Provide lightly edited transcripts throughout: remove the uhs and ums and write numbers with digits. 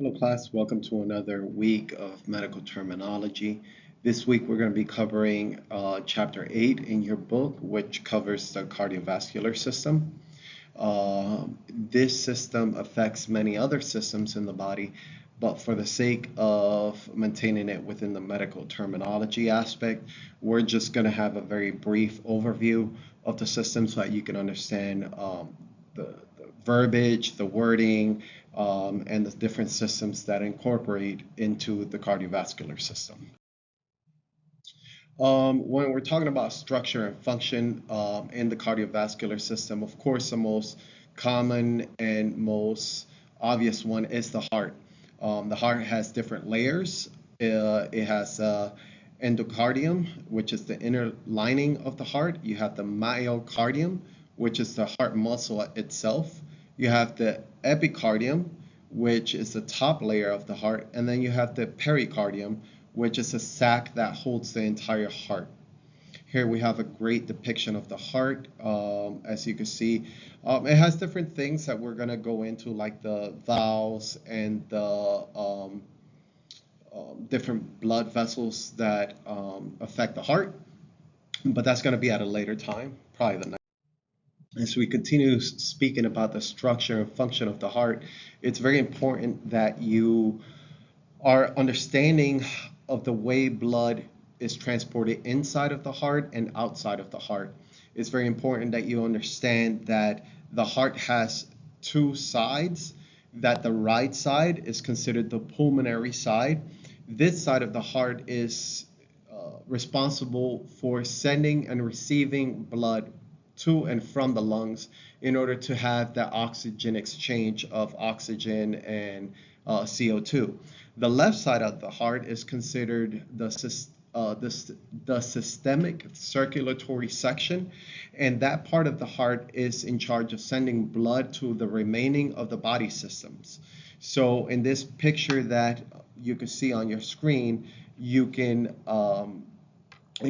Hello class, welcome to another week of medical terminology. This week we're going to be covering chapter 8 in your book, which covers the cardiovascular system. This system affects many other systems in the body, but for the sake of maintaining it within the medical terminology aspect, we're just going to have a very brief overview of the system so that you can understand the verbiage, the wording, and the different systems that incorporate into the cardiovascular system. When we're talking about structure and function in the cardiovascular system, of course, the most common and most obvious one is the heart. The heart has different layers. It has endocardium, which is the inner lining of the heart. You have the myocardium, which is the heart muscle itself. You have the epicardium, which is the top layer of the heart, and then you have the pericardium, which is a sac that holds the entire heart. Here we have a great depiction of the heart. As you can see, it has different things that we're going to go into, like the valves and the different blood vessels that affect the heart, but that's going to be at a later time, probably the next. As we continue speaking about the structure and function of the heart, it's very important that you are understanding of the way blood is transported inside of the heart and outside of the heart. It's very important that you understand that the heart has two sides, that the right side is considered the pulmonary side. This side of the heart is responsible for sending and receiving blood to and from the lungs in order to have that oxygen exchange of oxygen and CO2. The left side of the heart is considered the systemic circulatory section, and that part of the heart is in charge of sending blood to the remaining of the body systems. So in this picture that you can see on your screen, you can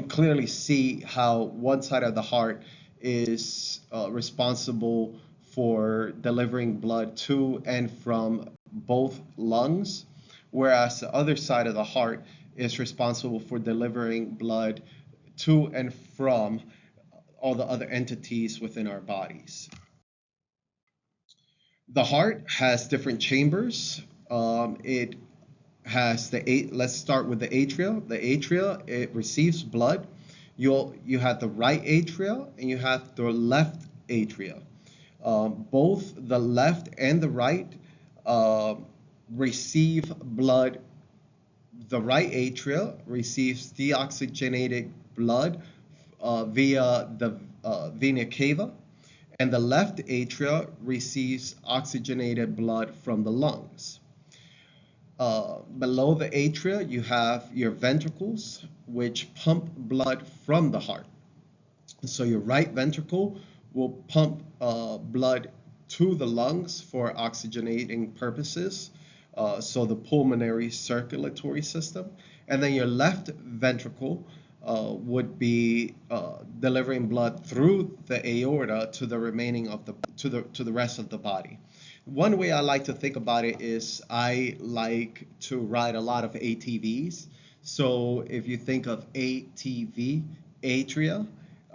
clearly see how one side of the heart is responsible for delivering blood to and from both lungs, whereas the other side of the heart is responsible for delivering blood to and from all the other entities within our bodies. The heart has different chambers. It has let's start with the atria. The atria, it receives blood. You have the right atria and you have the left atria. Both the left and the right receive blood. The right atria receives deoxygenated blood via the vena cava, and the left atria receives oxygenated blood from the lungs. Below the atria, you have your ventricles, which pump blood from the heart. So your right ventricle will pump blood to the lungs for oxygenating purposes, so the pulmonary circulatory system. And then your left ventricle would be delivering blood through the aorta to the remaining of the rest of the body. One way I like to think about it is I like to ride a lot of ATVs. So if you think of ATV, atria,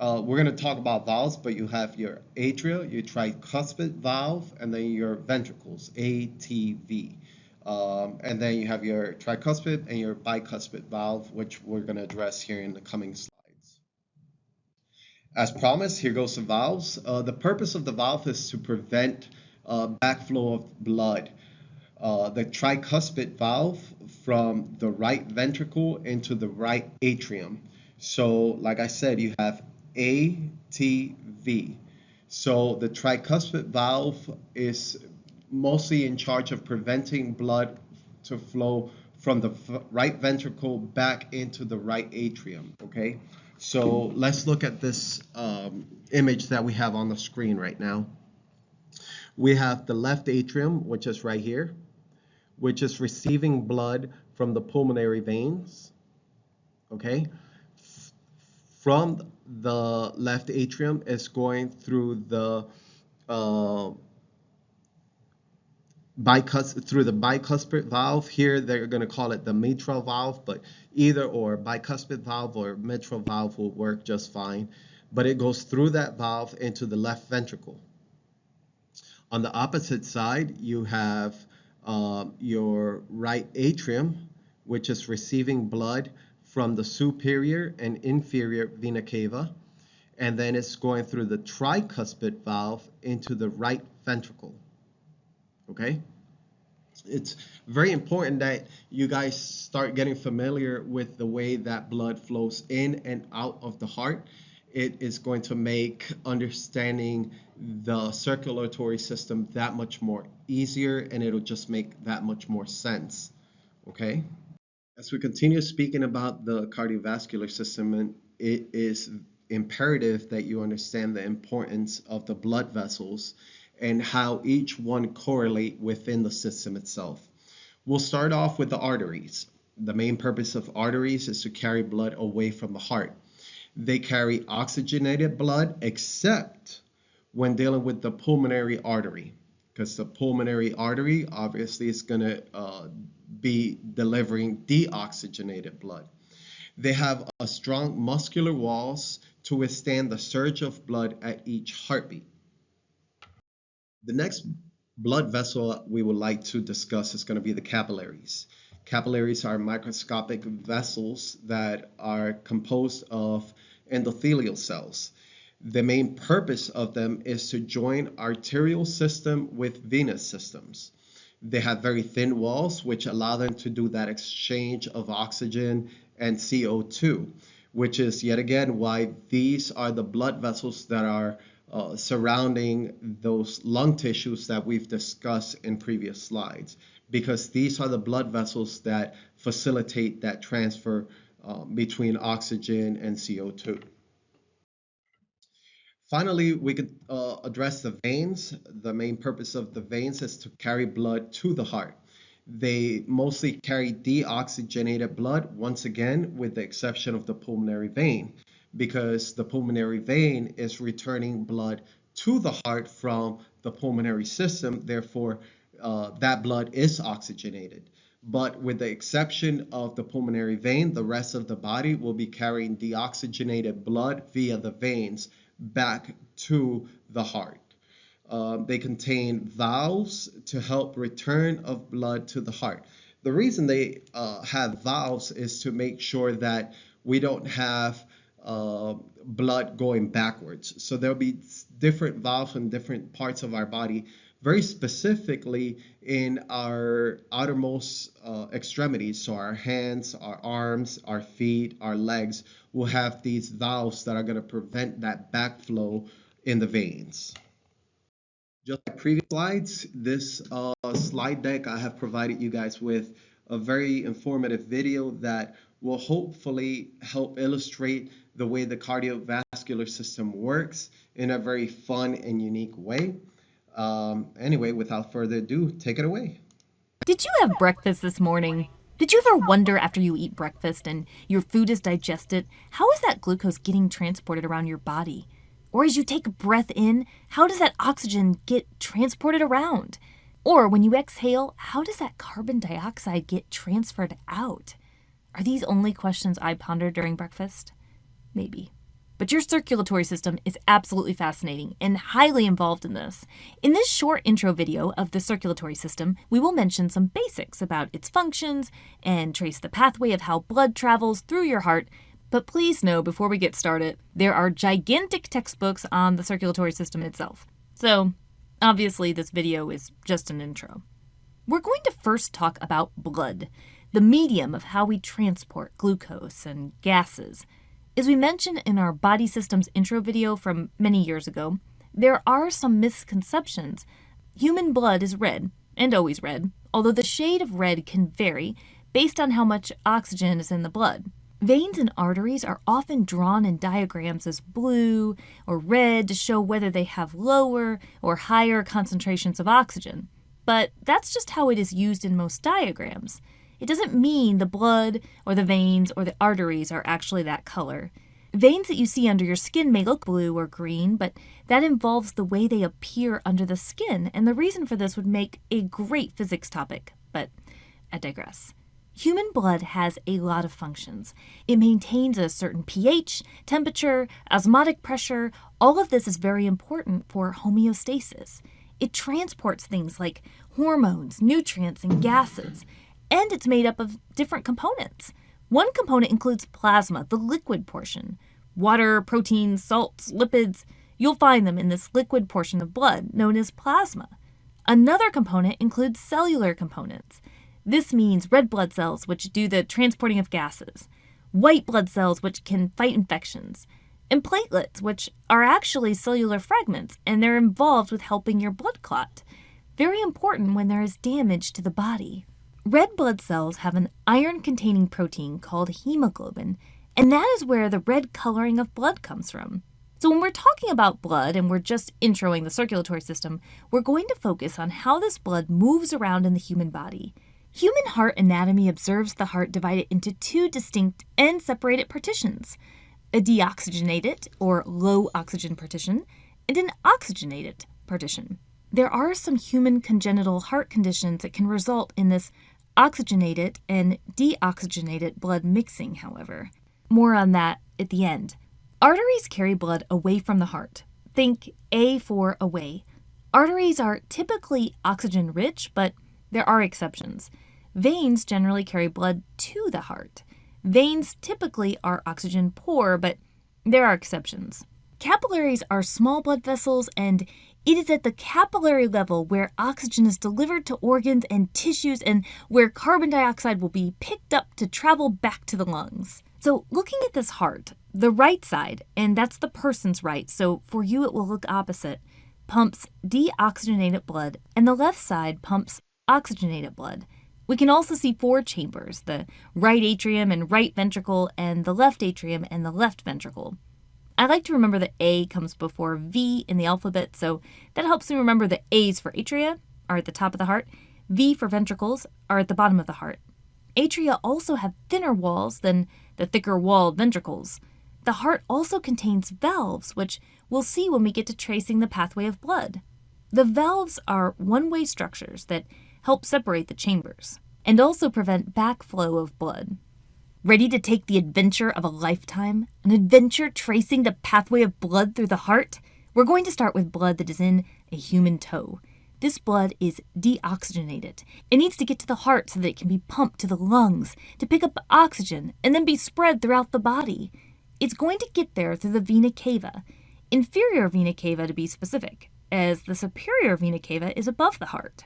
we're going to talk about valves, but you have your atria, your tricuspid valve, and then your ventricles, ATV. And then you have your tricuspid and your bicuspid valve, which we're going to address here in the coming slides. As promised, here goes the valves. The purpose of the valve is to prevent backflow of blood. The tricuspid valve from the right ventricle into the right atrium. So, like I said, you have ATV. So the tricuspid valve is mostly in charge of preventing blood to flow from the right ventricle back into the right atrium, okay? So let's look at this image that we have on the screen right now. We have the left atrium, which is right here, which is receiving blood from the pulmonary veins, okay? From the left atrium, it's going through the through the bicuspid valve. Here they're going to call it the mitral valve, but either or, bicuspid valve or mitral valve will work just fine. But it goes through that valve into the left ventricle. On the opposite side, you have your right atrium, which is receiving blood from the superior and inferior vena cava, and then it's going through the tricuspid valve into the right ventricle. Okay? It's very important that you guys start getting familiar with the way that blood flows in and out of the heart. It is going to make understanding the circulatory system that much more easier, and it'll just make that much more sense. Okay? As we continue speaking about the cardiovascular system, it is imperative that you understand the importance of the blood vessels and how each one correlate within the system itself. We'll start off with the arteries. The main purpose of arteries is to carry blood away from the heart. They carry oxygenated blood except when dealing with the pulmonary artery, because the pulmonary artery obviously is going to be delivering deoxygenated blood. They have a strong muscular walls to withstand the surge of blood at each heartbeat. The next blood vessel we would like to discuss is going to be the capillaries. Capillaries are microscopic vessels that are composed of endothelial cells. The main purpose of them is to join arterial system with venous systems. They have very thin walls, which allow them to do that exchange of oxygen and CO2, which is yet again why these are the blood vessels that are surrounding those lung tissues that we've discussed in previous slides, because these are the blood vessels that facilitate that transfer between oxygen and CO2. Finally, we could address the veins. The main purpose of the veins is to carry blood to the heart. They mostly carry deoxygenated blood, once again, with the exception of the pulmonary vein, because the pulmonary vein is returning blood to the heart from the pulmonary system. Therefore, that blood is oxygenated. But with the exception of the pulmonary vein, the rest of the body will be carrying deoxygenated blood via the veins back to the heart. They contain valves to help return of blood to the heart. The reason they have valves is to make sure that we don't have blood going backwards. So there'll be different valves in different parts of our body, very specifically in our outermost extremities. So our hands, our arms, our feet, our legs will have these valves that are going to prevent that backflow in the veins. Just like previous slides, this slide deck, I have provided you guys with a very informative video that will hopefully help illustrate the way the cardiovascular system works in a very fun and unique way. Anyway, without further ado, take it away. Did you have breakfast this morning? Did you ever wonder after you eat breakfast and your food is digested, how is that glucose getting transported around your body? Or as you take a breath in, how does that oxygen get transported around? Or when you exhale, how does that carbon dioxide get transferred out? Are these only questions I pondered during breakfast? Maybe. But your circulatory system is absolutely fascinating and highly involved in this. In this short intro video of the circulatory system, we will mention some basics about its functions and trace the pathway of how blood travels through your heart. But please know before we get started, there are gigantic textbooks on the circulatory system itself. So, obviously this video is just an intro. We're going to first talk about blood, the medium of how we transport glucose and gases. As we mentioned in our body systems intro video from many years ago, there are some misconceptions. Human blood is red, and always red, although the shade of red can vary based on how much oxygen is in the blood. Veins and arteries are often drawn in diagrams as blue or red to show whether they have lower or higher concentrations of oxygen. But that's just how it is used in most diagrams. It doesn't mean the blood or the veins or the arteries are actually that color. Veins that you see under your skin may look blue or green, but that involves the way they appear under the skin, and the reason for this would make a great physics topic, but I digress. Human blood has a lot of functions. It maintains a certain pH, temperature, osmotic pressure. All of this is very important for homeostasis. It transports things like hormones, nutrients, and gases, and it's made up of different components. One component includes plasma, the liquid portion. Water, proteins, salts, lipids, you'll find them in this liquid portion of blood known as plasma. Another component includes cellular components. This means red blood cells, which do the transporting of gases, white blood cells, which can fight infections, and platelets, which are actually cellular fragments, and they're involved with helping your blood clot. Very important when there is damage to the body. Red blood cells have an iron-containing protein called hemoglobin, and that is where the red coloring of blood comes from. So when we're talking about blood and we're just introing the circulatory system, we're going to focus on how this blood moves around in the human body. Human heart anatomy observes the heart divided into two distinct and separated partitions, a deoxygenated or low oxygen partition and an oxygenated partition. There are some human congenital heart conditions that can result in this oxygenated and deoxygenated blood mixing, however. More on that at the end. Arteries carry blood away from the heart. Think A for away. Arteries are typically oxygen-rich, but there are exceptions. Veins generally carry blood to the heart. Veins typically are oxygen-poor, but there are exceptions. Capillaries are small blood vessels, and it is at the capillary level where oxygen is delivered to organs and tissues and where carbon dioxide will be picked up to travel back to the lungs. So looking at this heart, the right side, and that's the person's right, so for you it will look opposite, pumps deoxygenated blood, and the left side pumps oxygenated blood. We can also see four chambers, the right atrium and right ventricle, and the left atrium and the left ventricle. I like to remember that A comes before V in the alphabet, so that helps me remember the A's for atria are at the top of the heart, V for ventricles are at the bottom of the heart. Atria also have thinner walls than the thicker-walled ventricles. The heart also contains valves, which we'll see when we get to tracing the pathway of blood. The valves are one-way structures that help separate the chambers and also prevent backflow of blood. Ready to take the adventure of a lifetime? An adventure tracing the pathway of blood through the heart? We're going to start with blood that is in a human toe. This blood is deoxygenated. It needs to get to the heart so that it can be pumped to the lungs to pick up oxygen and then be spread throughout the body. It's going to get there through the vena cava, inferior vena cava to be specific, as the superior vena cava is above the heart.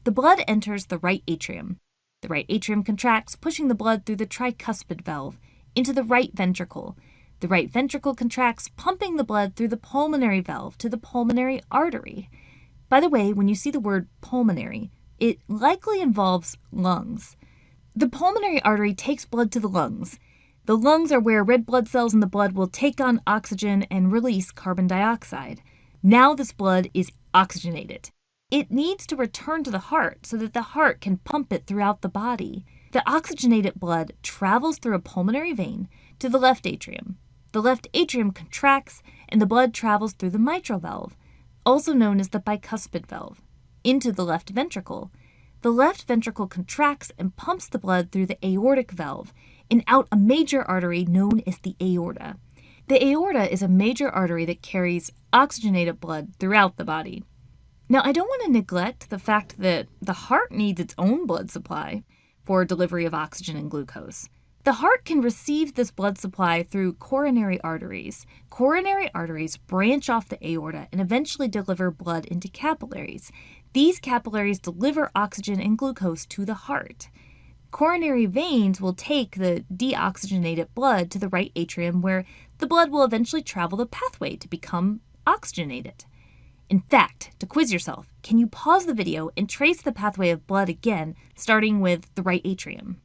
The blood enters the right atrium. The right atrium contracts, pushing the blood through the tricuspid valve into the right ventricle. The right ventricle contracts, pumping the blood through the pulmonary valve to the pulmonary artery. By the way, when you see the word pulmonary, it likely involves lungs. The pulmonary artery takes blood to the lungs. The lungs are where red blood cells in the blood will take on oxygen and release carbon dioxide. Now this blood is oxygenated. It needs to return to the heart so that the heart can pump it throughout the body. The oxygenated blood travels through a pulmonary vein to the left atrium. The left atrium contracts and the blood travels through the mitral valve, also known as the bicuspid valve, into the left ventricle. The left ventricle contracts and pumps the blood through the aortic valve and out a major artery known as the aorta. The aorta is a major artery that carries oxygenated blood throughout the body. Now, I don't want to neglect the fact that the heart needs its own blood supply for delivery of oxygen and glucose. The heart can receive this blood supply through coronary arteries. Coronary arteries branch off the aorta and eventually deliver blood into capillaries. These capillaries deliver oxygen and glucose to the heart. Coronary veins will take the deoxygenated blood to the right atrium, where the blood will eventually travel the pathway to become oxygenated. In fact, to quiz yourself, can you pause the video and trace the pathway of blood again, starting with the right atrium?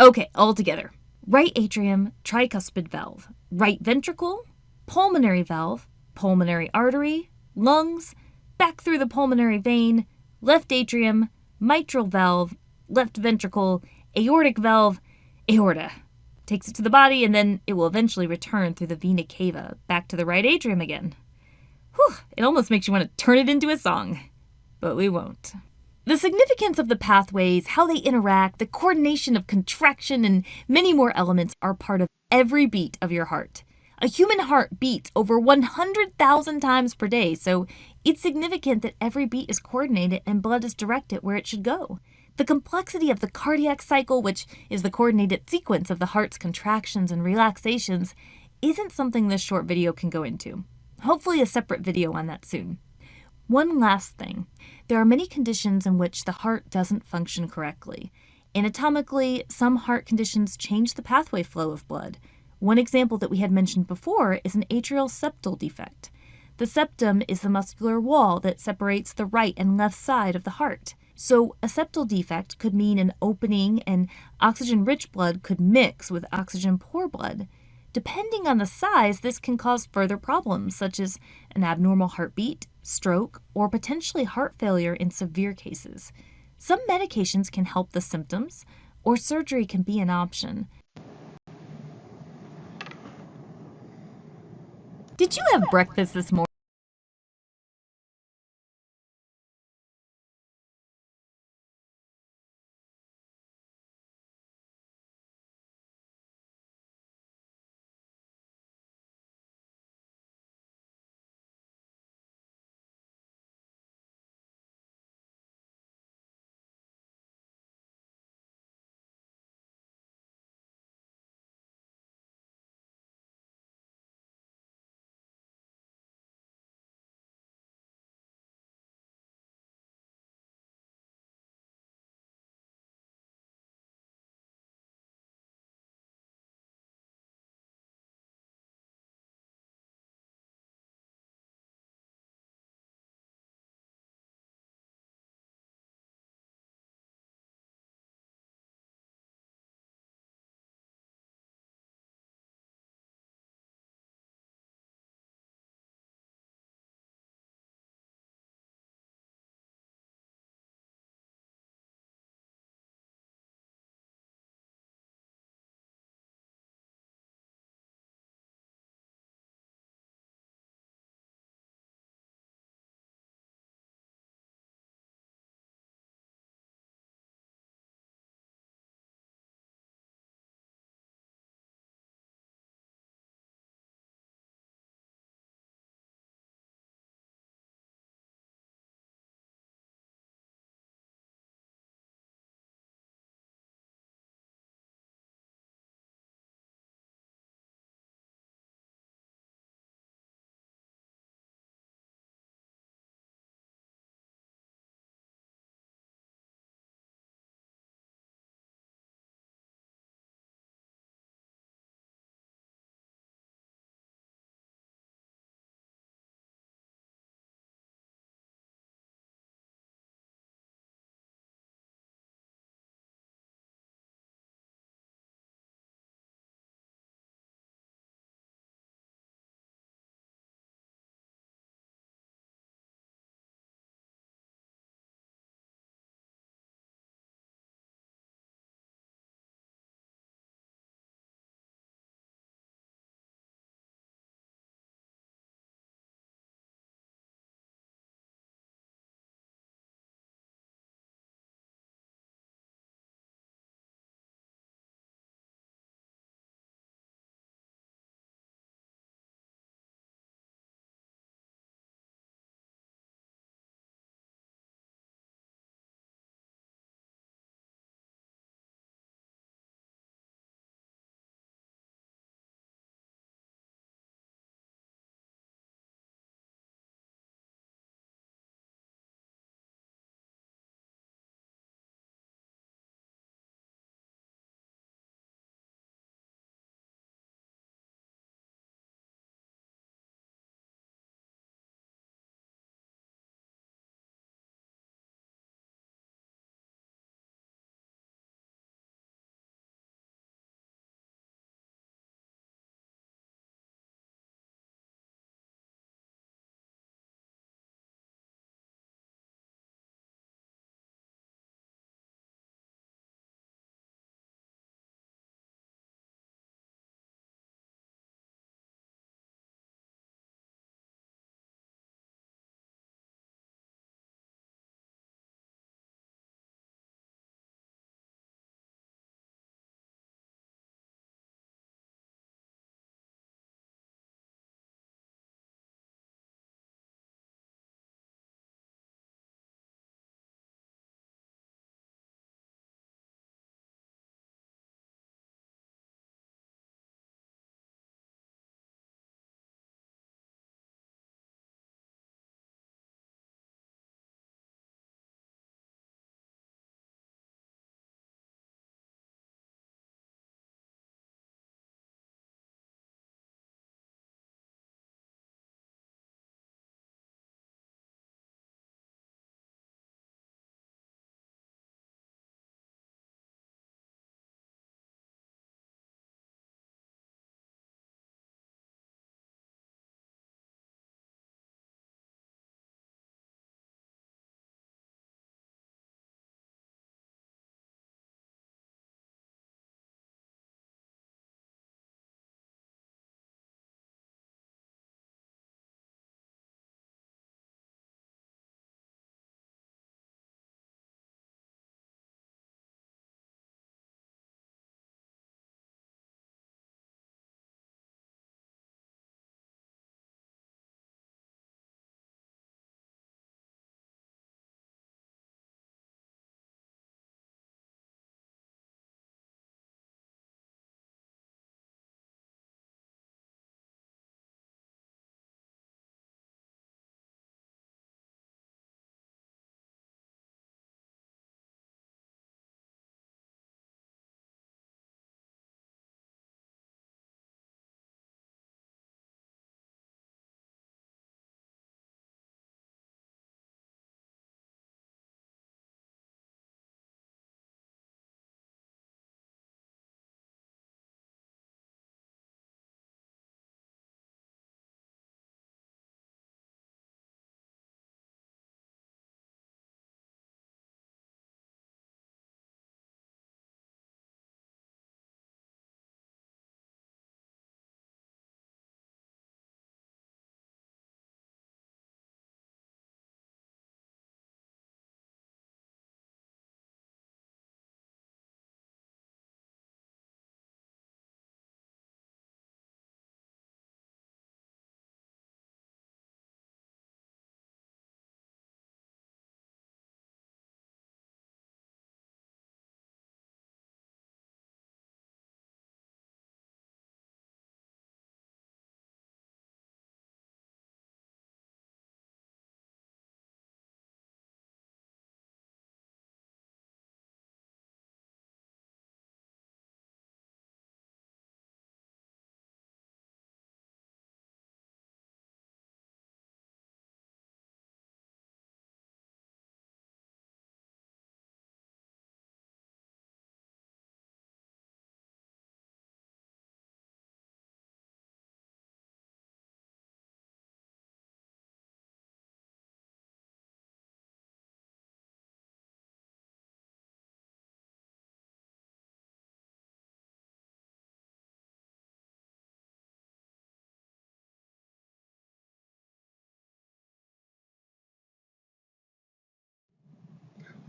Okay, all together. Right atrium, tricuspid valve, right ventricle, pulmonary valve, pulmonary artery, lungs, back through the pulmonary vein, left atrium, mitral valve, left ventricle, aortic valve, aorta. takes it to the body, and then it will eventually return through the vena cava back to the right atrium again. Whew, it almost makes you want to turn it into a song. But we won't. The significance of the pathways, how they interact, the coordination of contraction, and many more elements are part of every beat of your heart. A human heart beats over 100,000 times per day, so it's significant that every beat is coordinated and blood is directed where it should go. The complexity of the cardiac cycle, which is the coordinated sequence of the heart's contractions and relaxations, isn't something this short video can go into. Hopefully a separate video on that soon. One last thing. There are many conditions in which the heart doesn't function correctly. Anatomically, some heart conditions change the pathway flow of blood. One example that we had mentioned before is an atrial septal defect. The septum is the muscular wall that separates the right and left side of the heart. So a septal defect could mean an opening and oxygen-rich blood could mix with oxygen-poor blood. Depending on the size, this can cause further problems, such as an abnormal heartbeat, stroke, or potentially heart failure in severe cases. Some medications can help the symptoms, or surgery can be an option. Did you have breakfast this morning?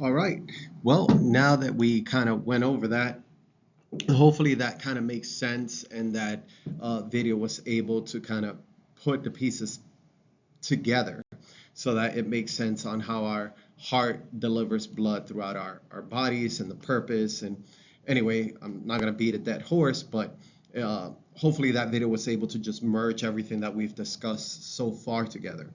All right. Well, now that we kind of went over that, hopefully that kind of makes sense and that video was able to kind of put the pieces together so that it makes sense on how our heart delivers blood throughout our bodies and the purpose. And anyway, I'm not going to beat a dead horse, but hopefully that video was able to just merge everything that we've discussed so far together.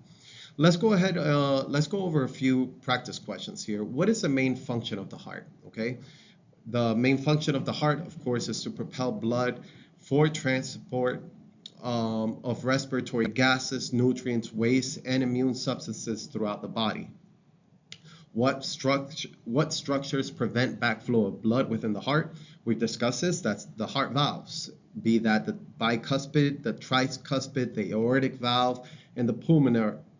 Let's go ahead, let's go over a few practice questions here. What is the main function of the heart? Okay. The main function of the heart, of course, is to propel blood for transport of respiratory gases, nutrients, waste, and immune substances throughout the body. What structures prevent backflow of blood within the heart? We've discussed this. That's the heart valves, be that the bicuspid, the tricuspid, the aortic valve, and the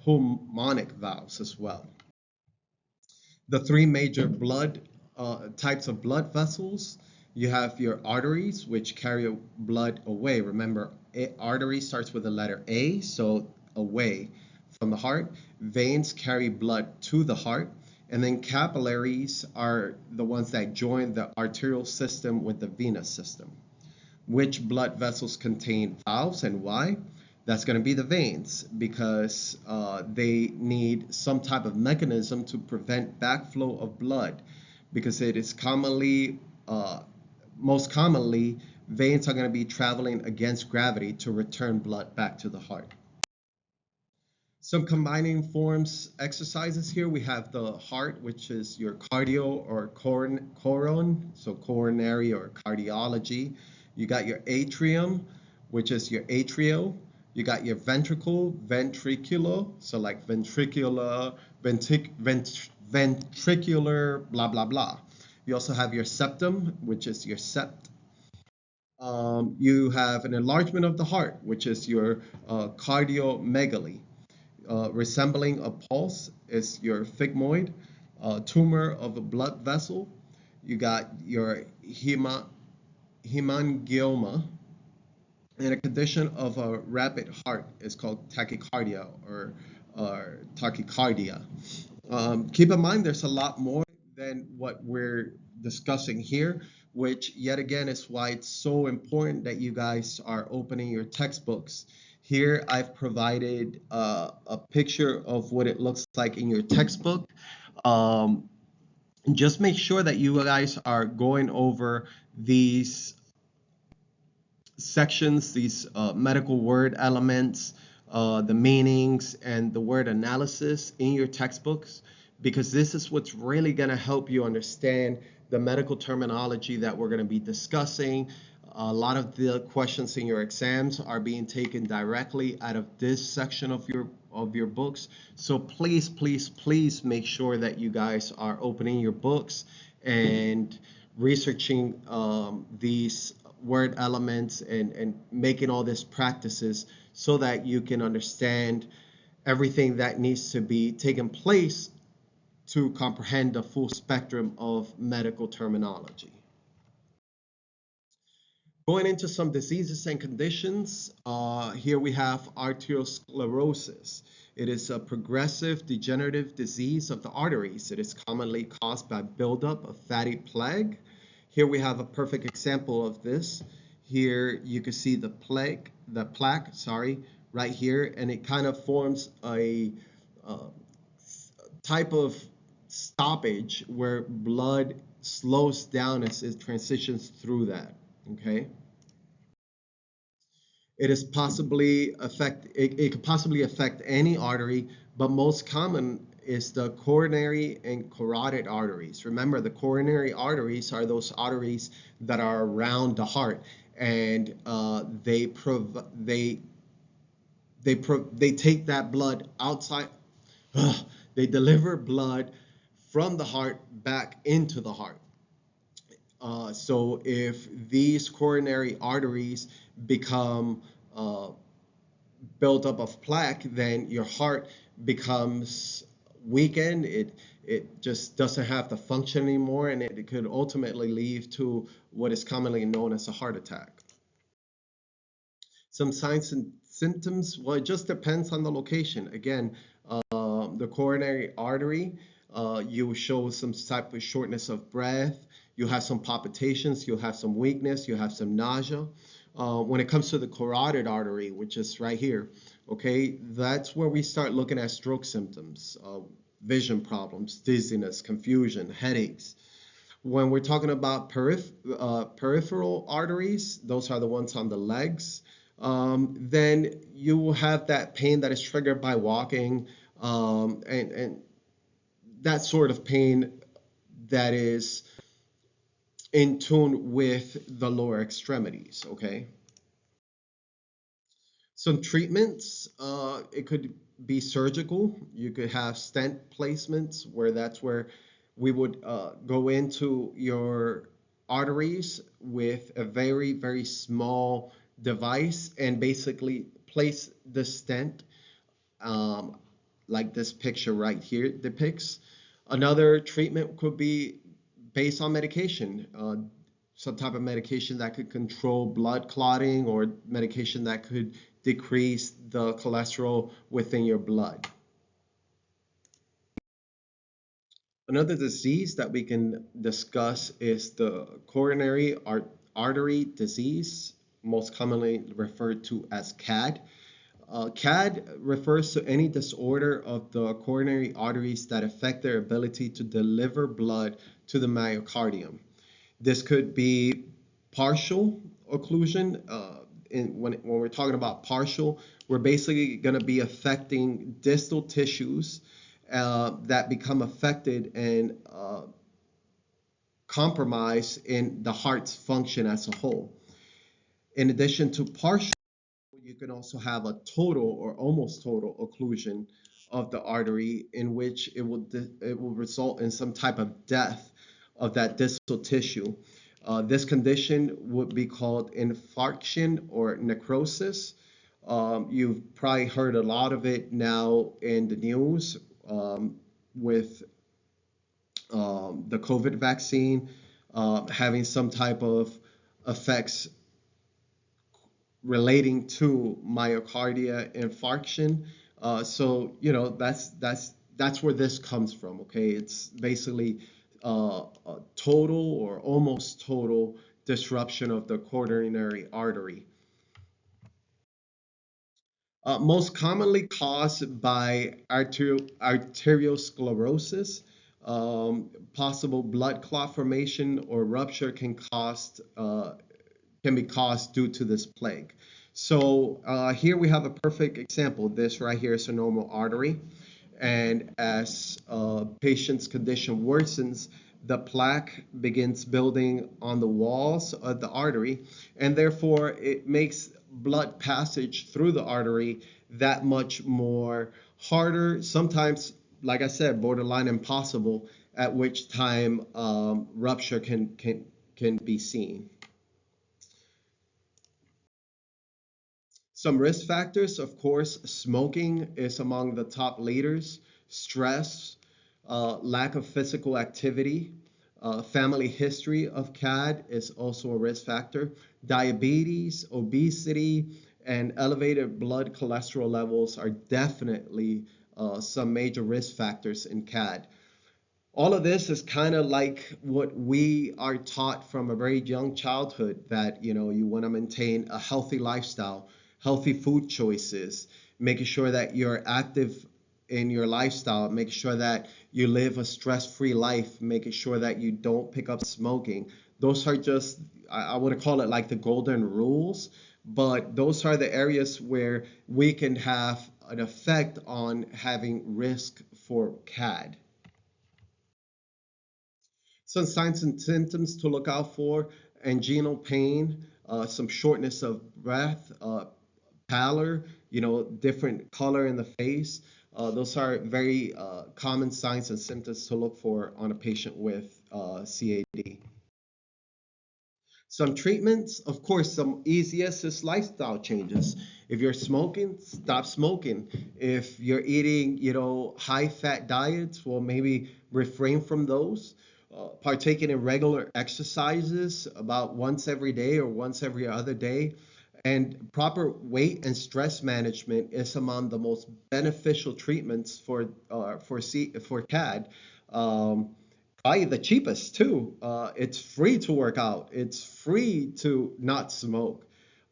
pulmonic valves as well. The three major types of blood vessels. You have your arteries, which carry blood away. Remember, artery starts with the letter A, so away from the heart. Veins carry blood to the heart. And then capillaries are the ones that join the arterial system with the venous system. Which blood vessels contain valves and why? That's going to be the veins, because they need some type of mechanism to prevent backflow of blood, because it is most commonly, veins are going to be traveling against gravity to return blood back to the heart. Some combining forms exercises here. We have the heart, which is your cardio or coron, so coronary or cardiology. You got your atrium, which is your atrial. You got your ventricle, ventricular, so like ventricular, ventricular, blah, blah, blah. You also have your septum, which is your sept. You have an enlargement of the heart, which is your cardiomegaly. Resembling a pulse is your phygmoid. Tumor of a blood vessel. You got your hemangioma. And a condition of a rapid heart is called tachycardia or tachycardia. Keep in mind there's a lot more than what we're discussing here, which yet again is why it's so important that you guys are opening your textbooks. Here I've provided a picture of what it looks like in your textbook. Just make sure that you guys are going over these sections, these medical word elements, the meanings, and the word analysis in your textbooks, because this is what's really going to help you understand the medical terminology that we're going to be discussing. A lot of the questions in your exams are being taken directly out of this section of your books. So please, please, please make sure that you guys are opening your books and researching these word elements and making all these practices so that you can understand everything that needs to be taking place to comprehend the full spectrum of medical terminology. Going into some diseases and conditions, here we have arteriosclerosis. It is a progressive degenerative disease of the arteries. It is commonly caused by buildup of fatty plaque. Here we have a perfect example of this. Here you can see the plaque, right here, and it kind of forms a type of stoppage where blood slows down as it transitions through that. Okay. It could possibly affect any artery, but most common is the coronary and carotid arteries. Remember, the coronary arteries are those arteries that are around the heart, and they take that blood outside. They deliver blood from the heart back into the heart. So if these coronary arteries become built up of plaque, then your heart becomes weakened. It just doesn't have the function anymore, and it could ultimately lead to what is commonly known as a heart attack. Some signs and symptoms, well, it just depends on the location. Again, the coronary artery, You will show some type of shortness of breath. You have some palpitations. You'll have some weakness. You have some nausea. When it comes to the carotid artery, which is right here, okay, that's where we start looking at stroke symptoms, vision problems, dizziness, confusion, headaches. When we're talking about peripheral arteries, those are the ones on the legs, then you will have that pain that is triggered by walking, and that sort of pain that is in tune with the lower extremities, okay? Some treatments, it could be surgical. You could have stent placements where that's where we would go into your arteries with a very, very small device and basically place the stent, um, like this picture right here depicts. Another treatment could be based on medication, some type of medication that could control blood clotting or medication that could decrease the cholesterol within your blood. Another disease that we can discuss is the coronary artery disease, most commonly referred to as CAD. CAD refers to any disorder of the coronary arteries that affect their ability to deliver blood to the myocardium. This could be partial occlusion. When we're talking about partial, we're basically going to be affecting distal tissues that become affected and compromised in the heart's function as a whole. In addition to partial, you can also have a total or almost total occlusion of the artery in which it will result in some type of death of that distal tissue. This condition would be called infarction or necrosis. You've probably heard a lot of it now in the news with the COVID vaccine having some type of effects relating to myocardia infarction. So that's where this comes from. Okay, it's basically a total or almost total disruption of the coronary artery. Most commonly caused by arteriosclerosis. Possible blood clot formation or rupture can be caused due to this plague. So here we have a perfect example. This right here is a normal artery. And as patient's condition worsens, the plaque begins building on the walls of the artery, and therefore it makes blood passage through the artery that much more harder, sometimes, like I said, borderline impossible, at which time rupture can be seen. Some risk factors, of course, smoking is among the top leaders, stress, lack of physical activity, family history of CAD is also a risk factor, diabetes, obesity, and elevated blood cholesterol levels are definitely some major risk factors in CAD. All of this is kind of like what we are taught from a very young childhood, that you want to maintain a healthy lifestyle, healthy food choices, making sure that you're active in your lifestyle, making sure that you live a stress-free life, making sure that you don't pick up smoking. Those are just, I would call it like the golden rules, but those are the areas where we can have an effect on having risk for CAD. Some signs and symptoms to look out for: anginal pain, some shortness of breath, pallor, different color in the face. Those are very common signs and symptoms to look for on a patient with CAD. Some treatments, of course, some easiest is lifestyle changes. If you're smoking, stop smoking. If you're eating, high fat diets, well, maybe refrain from those. Partaking in regular exercises about once every day or once every other day. And proper weight and stress management is among the most beneficial treatments for CAD. Um, Probably the cheapest too. It's free to work out. It's free to not smoke.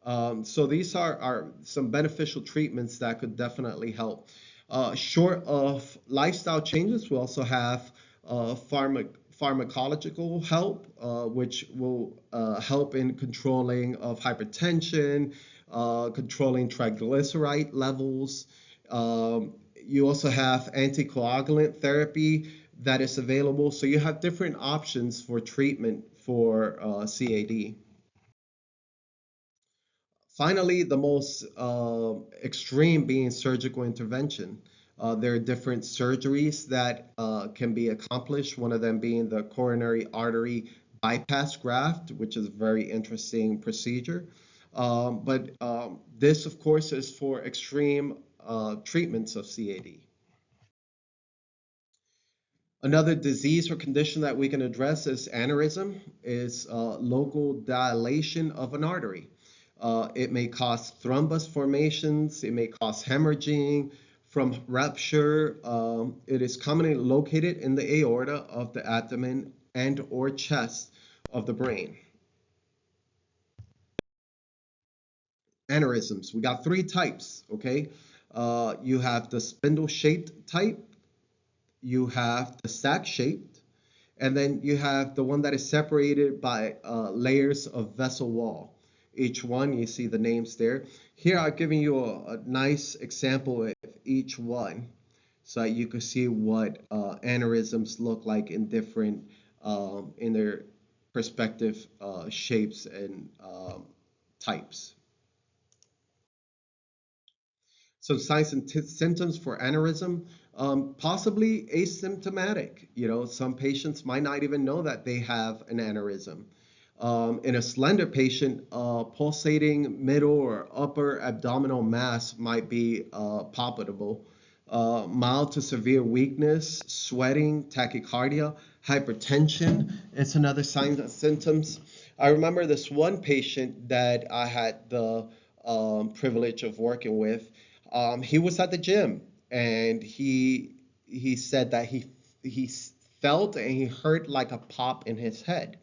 So these are some beneficial treatments that could definitely help. Short of lifestyle changes, we also have pharmacological help, which will help in controlling of hypertension, controlling triglyceride levels. You also have anticoagulant therapy that is available. So you have different options for treatment for CAD. Finally, the most extreme being surgical intervention. There are different surgeries that can be accomplished, one of them being the coronary artery bypass graft, which is a very interesting procedure. But this, of course, is for extreme treatments of CAD. Another disease or condition that we can address is aneurysm, is local dilation of an artery. It may cause thrombus formations, it may cause hemorrhaging from rupture. It is commonly located in the aorta of the abdomen and or chest of the brain. Aneurysms, we got three types, okay? You have the spindle-shaped type, you have the sac-shaped, and then you have the one that is separated by layers of vessel wall. Each one, you see the names there. Here I've given you a nice example of each one so that you can see what aneurysms look like in different, in their respective shapes and types. So signs and symptoms for aneurysm, possibly asymptomatic. You know, some patients might not even know that they have an aneurysm. In a slender patient, pulsating middle or upper abdominal mass might be palpable. Mild to severe weakness, sweating, tachycardia, hypertension, it's another sign and symptoms. I remember this one patient that I had the privilege of working with. He was at the gym and he said that he felt and he heard like a pop in his head,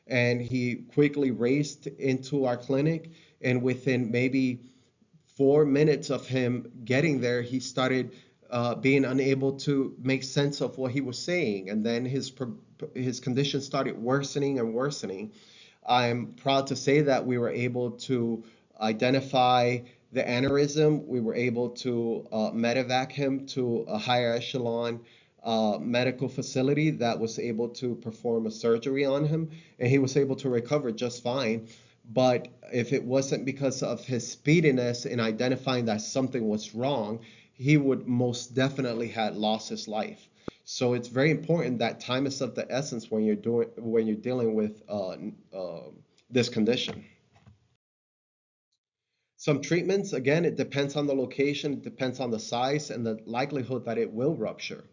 and he quickly raced into our clinic, and within maybe 4 minutes of him getting there, he started being unable to make sense of what he was saying, and then his condition started worsening and worsening. I'm proud to say that we were able to identify the aneurysm. We were able to medevac him to a higher echelon medical facility that was able to perform a surgery on him, and he was able to recover just fine. But if it wasn't because of his speediness in identifying that something was wrong, he would most definitely have lost his life. So it's very important that time is of the essence when you're dealing with this condition. Some treatments, again, it depends on the location, it depends on the size and the likelihood that it will rupture.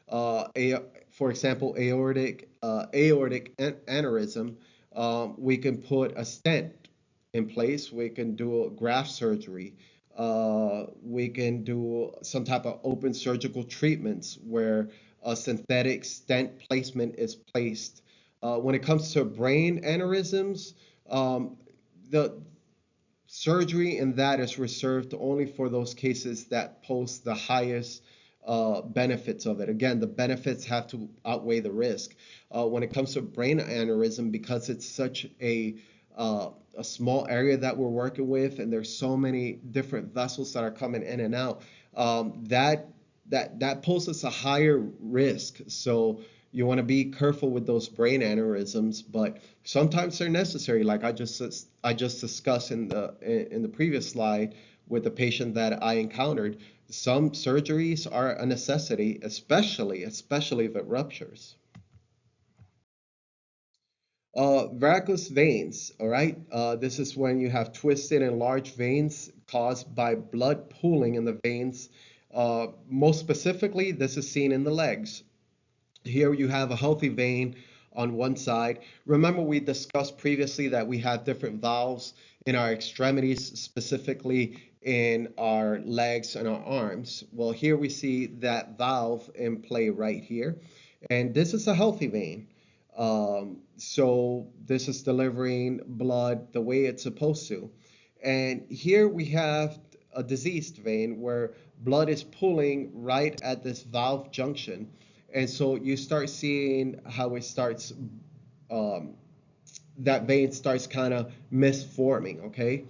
For example, aortic aneurysm, we can put a stent in place. We can do a graft surgery. We can do some type of open surgical treatments where a synthetic stent placement is placed. When it comes to brain aneurysms, the surgery in that is reserved only for those cases that pose the highest benefits of it. Again, the benefits have to outweigh the risk. When it comes to brain aneurysm, because it's such a small area that we're working with, and there's so many different vessels that are coming in and out, that poses a higher risk. So you want to be careful with those brain aneurysms, but sometimes they're necessary. Like I just discussed in the previous slide with the patient that I encountered. Some surgeries are a necessity, especially if it ruptures. Varicose veins, all right? This is when you have twisted and large veins caused by blood pooling in the veins. Most specifically, this is seen in the legs. Here you have a healthy vein on one side. Remember, we discussed previously that we have different valves in our extremities, specifically in our legs and our arms. Well, here we see that valve in play right here. And this is a healthy vein. So this is delivering blood the way it's supposed to. And here we have a diseased vein where blood is pooling right at this valve junction. And so you start seeing how it starts, um, that vein starts kind of misforming, okay?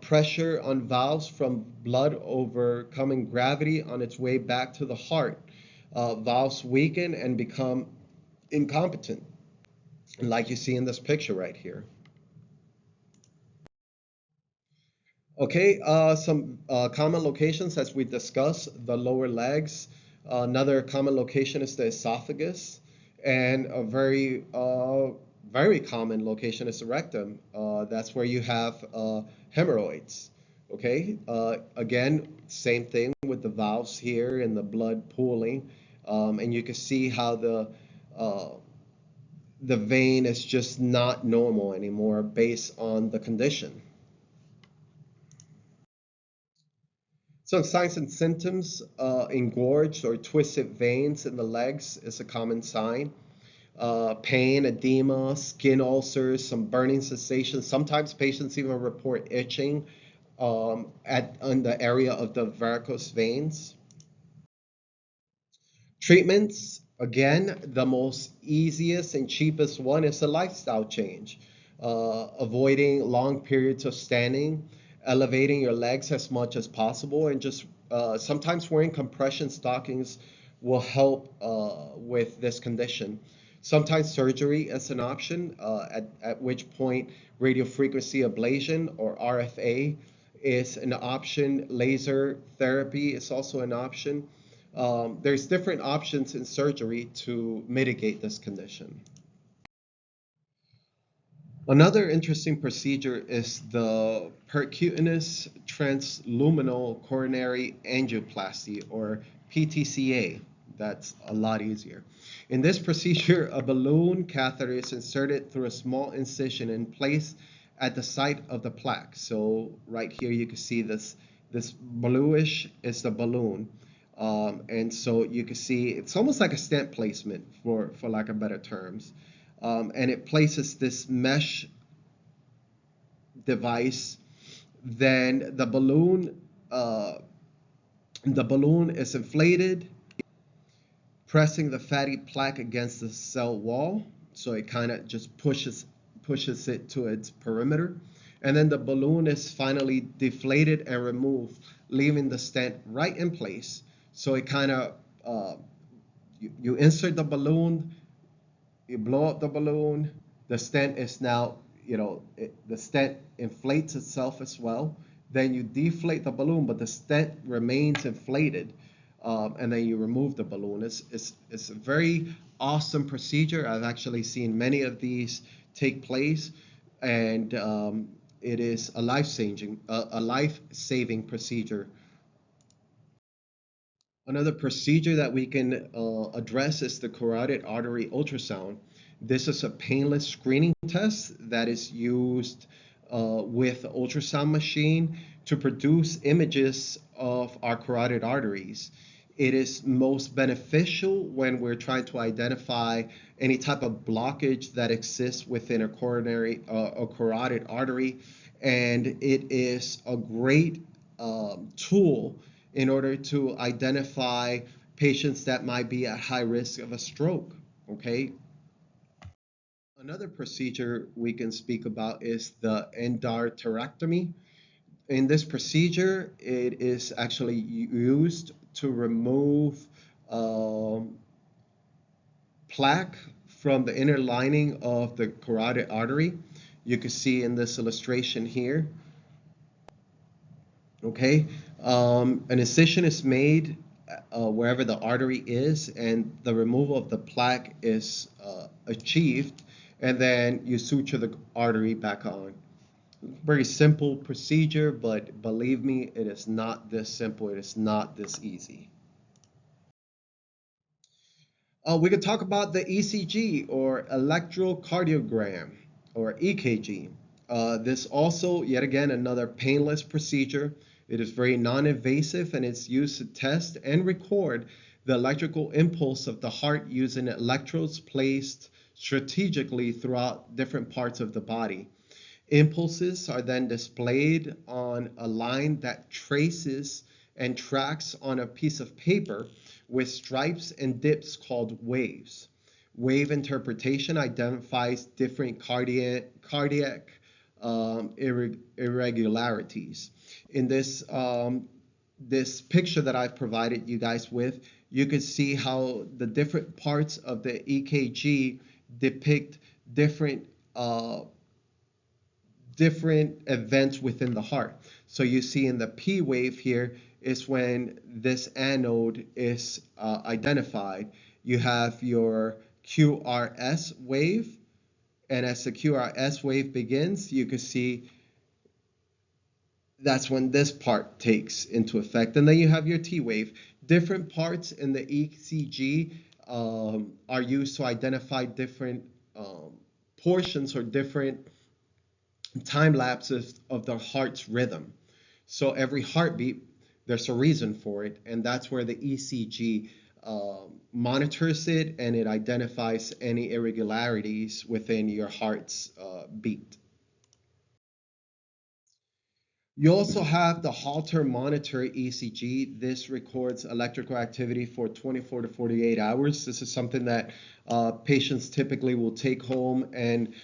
Pressure on valves from blood overcoming gravity on its way back to the heart. Valves weaken and become incompetent, like you see in this picture right here. Okay, some common locations as we discussed, the lower legs. Another common location is the esophagus, and a very common location is the rectum. That's where you have hemorrhoids. Okay, again, same thing with the valves here and the blood pooling, and you can see how uh, the vein is just not normal anymore based on the condition. So signs and symptoms, engorged or twisted veins in the legs is a common sign. Pain, edema, skin ulcers, some burning sensations. Sometimes patients even report itching in the area of the varicose veins. Treatments, again, the most easiest and cheapest one is a lifestyle change. Avoiding long periods of standing, elevating your legs as much as possible, and just sometimes wearing compression stockings will help with this condition. Sometimes surgery is an option, at which point radiofrequency ablation or RFA is an option. Laser therapy is also an option. There's different options in surgery to mitigate this condition. Another interesting procedure is the percutaneous transluminal coronary angioplasty, or PTCA. That's a lot easier. In this procedure, a balloon catheter is inserted through a small incision and placed at the site of the plaque. So right here you can see this bluish is the balloon. And so you can see it's almost like a stent placement, for lack of better terms. And it places this mesh device. Then the balloon is inflated, pressing the fatty plaque against the cell wall. So it kind of just pushes it to its perimeter. And then the balloon is finally deflated and removed, leaving the stent right in place. So it kind of, you insert the balloon, you blow up the balloon, the stent is now, the stent inflates itself as well. Then you deflate the balloon, but the stent remains inflated, and then you remove the balloon. It's a very awesome procedure. I've actually seen many of these take place, and it is a life-saving procedure. Another procedure that we can address is the carotid artery ultrasound. This is a painless screening test that is used with the ultrasound machine to produce images of our carotid arteries. It is most beneficial when we're trying to identify any type of blockage that exists within a carotid artery, and it is a great tool in order to identify patients that might be at high risk of a stroke, okay? Another procedure we can speak about is the endarterectomy. In this procedure, it is actually used to remove plaque from the inner lining of the carotid artery. You can see in this illustration here. Okay, an incision is made wherever the artery is, and the removal of the plaque is achieved, and then you suture the artery back on. Very simple procedure, but believe me, it is not this simple. It is not this easy. We could talk about the ECG, or electrocardiogram, or EKG. This also, yet again, another painless procedure. It is very non-invasive, and it's used to test and record the electrical impulse of the heart using electrodes placed strategically throughout different parts of the body. Impulses are then displayed on a line that traces and tracks on a piece of paper with stripes and dips called waves. Wave interpretation identifies different cardiac irregularities. In this picture that I've provided you guys with, you can see how the different parts of the EKG depict different events within the heart. So you see in the P wave here is when this anode is identified. You have your QRS wave, and as the QRS wave begins, you can see that's when this part takes into effect. And then you have your T wave. Different parts in the ECG are used to identify different portions or different time lapses of the heart's rhythm. So every heartbeat, there's a reason for it, and that's where the ECG monitors it, and it identifies any irregularities within your heart's beat. You also have the Holter monitor ECG. This records electrical activity for 24 to 48 hours. This is something that patients typically will take home and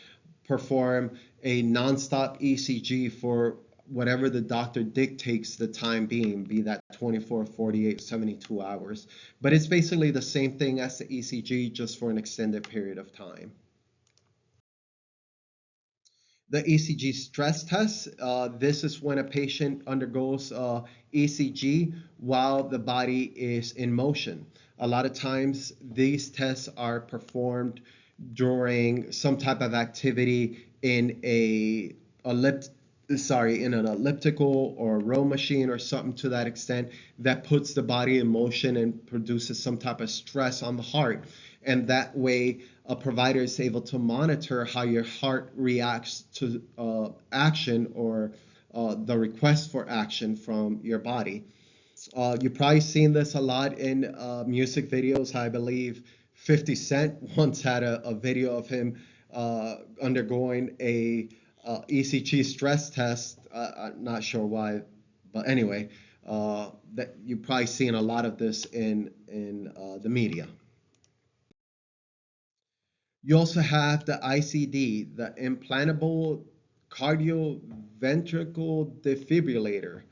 perform a nonstop ECG for whatever the doctor dictates the time being, be that 24, 48, 72 hours. But it's basically the same thing as the ECG, just for an extended period of time. The ECG stress test, this is when a patient undergoes ECG while the body is in motion. A lot of times these tests are performed during some type of activity in an elliptical or row machine or something to that extent that puts the body in motion and produces some type of stress on the heart. And that way, a provider is able to monitor how your heart reacts to action or the request for action from your body. You've probably seen this a lot in music videos. I believe 50 Cent once had a video of him undergoing a ECG stress test. I'm not sure why, but anyway, that you've probably seen a lot of this in the media. You also have the ICD, the implantable cardioventricle defibrillator.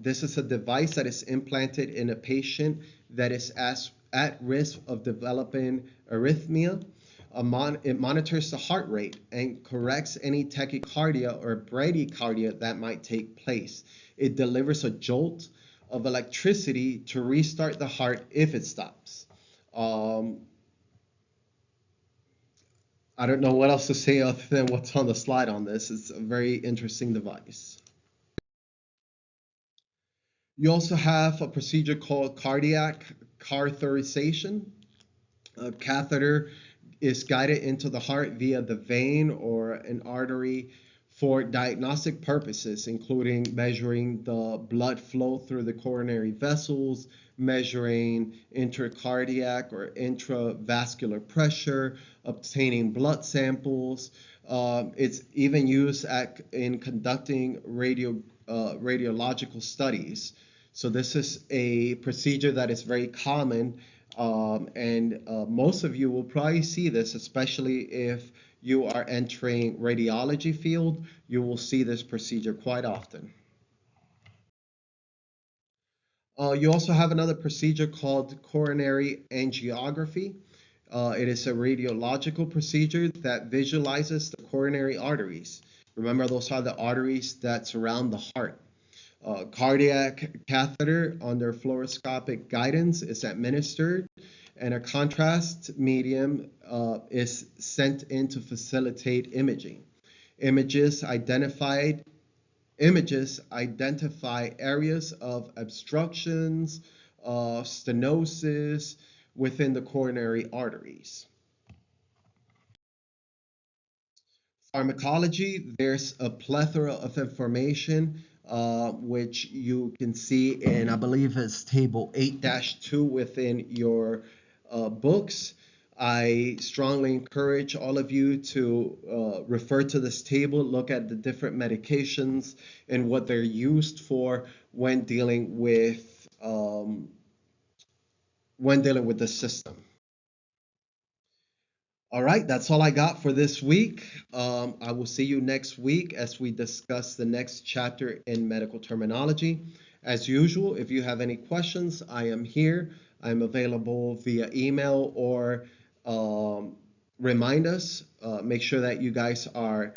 This is a device that is implanted in a patient that is at risk of developing arrhythmia. It monitors the heart rate and corrects any tachycardia or bradycardia that might take place. It delivers a jolt of electricity to restart the heart if it stops. I don't know what else to say other than what's on the slide on this. It's a very interesting device. You also have a procedure called cardiac catheterization. A catheter is guided into the heart via the vein or an artery for diagnostic purposes, including measuring the blood flow through the coronary vessels, measuring intracardiac or intravascular pressure, obtaining blood samples. It's even used in conducting radiological studies. So this is a procedure that is very common, and most of you will probably see this, especially if you are entering radiology field. You will see this procedure quite often. You also have another procedure called coronary angiography. It is a radiological procedure that visualizes the coronary arteries. Remember, those are the arteries that surround the heart. Cardiac catheter under fluoroscopic guidance is administered, and a contrast medium is sent in to facilitate imaging. Images identify areas of obstructions, stenosis within the coronary arteries. Pharmacology, there's a plethora of information which you can see in, I believe it's table 8-2 within your books. I strongly encourage all of you to refer to this table, look at the different medications and what they're used for when dealing with the system. All right, that's all I got for this week. I will see you next week as we discuss the next chapter in medical terminology. As usual, if you have any questions, I am here. I'm available via email or remind us. Make sure that you guys are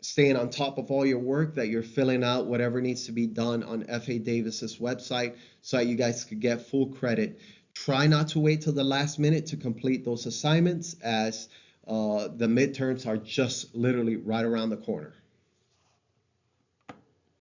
staying on top of all your work, that you're filling out whatever needs to be done on F.A. Davis's website so that you guys could get full credit. Try not to wait till the last minute to complete those assignments, as the midterms are just literally right around the corner.